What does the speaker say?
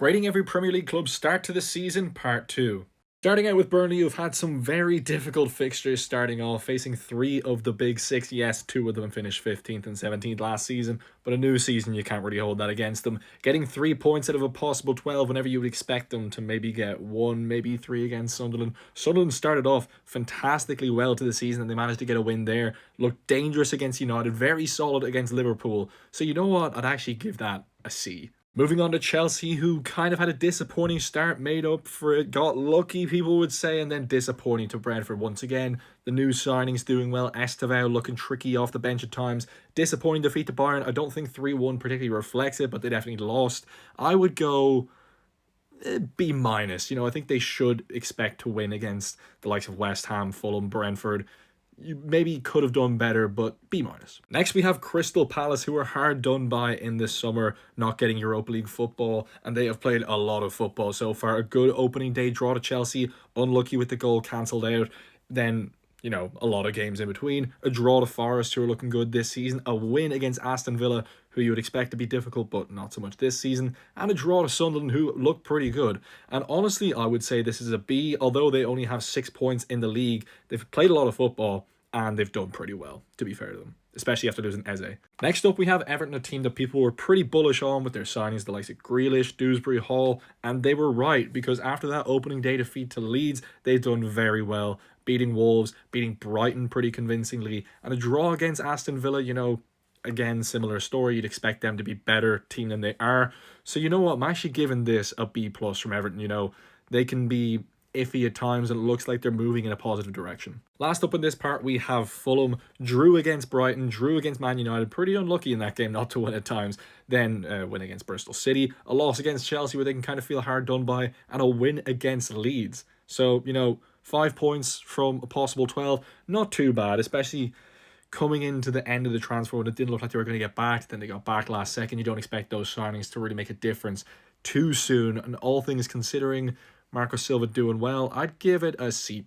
Grading every Premier League club's start to the season, part 2. Starting out with Burnley, who've had some very difficult fixtures starting off, facing 3 of the big 6. Yes, 2 of them finished 15th and 17th last season, but a new season, you can't really hold that against them. Getting 3 points out of a possible 12 whenever you would expect them to maybe get 1, maybe 3 against Sunderland. Sunderland started off fantastically well to the season and they managed to get a win there. Looked dangerous against United, very solid against Liverpool. So you know what? I'd actually give that a C. Moving on to Chelsea, who kind of had a disappointing start, made up for it, got lucky, people would say, and then disappointing to Brentford once again. The new signings doing well, Estevao looking tricky off the bench at times. Disappointing defeat to Bayern. I don't think 3-1 particularly reflects it, but they definitely lost. I would go B-. I think they should expect to win against the likes of West Ham, Fulham, Brentford. You maybe could have done better, but B-. Next, we have Crystal Palace, who are hard done by in this summer, not getting Europa League football, and they have played a lot of football so far. A good opening day draw to Chelsea, unlucky with the goal cancelled out. Then, a lot of games in between. A draw to Forest, who are looking good this season. A win against Aston Villa, who you would expect to be difficult, but not so much this season. And a draw to Sunderland, who look pretty good. And honestly, I would say this is a B, although they only have 6 points in the league. They've played a lot of football, and they've done pretty well, to be fair to them, especially after losing Eze. Next up, we have Everton, a team that people were pretty bullish on with their signings, the likes of Grealish, Dewsbury Hall, and they were right, because after that opening day defeat to Leeds, they've done very well, beating Wolves, beating Brighton pretty convincingly, and a draw against Aston Villa, again, similar story. You'd expect them to be better team than they are. So you know what? I'm actually giving this a B+ from Everton. They can be iffy at times, and it looks like they're moving in a positive direction. Last up in this part, we have Fulham. Drew against Brighton, drew against Man United. Pretty unlucky in that game not to win at times. Then win against Bristol City. A loss against Chelsea where they can kind of feel hard done by. And a win against Leeds. So, 5 points from a possible 12. Not too bad, especially coming into the end of the transfer when it didn't look like they were going to get back. Then they got back last second. You don't expect those signings to really make a difference too soon. And all things considering, Marco Silva doing well, I'd give it a C+.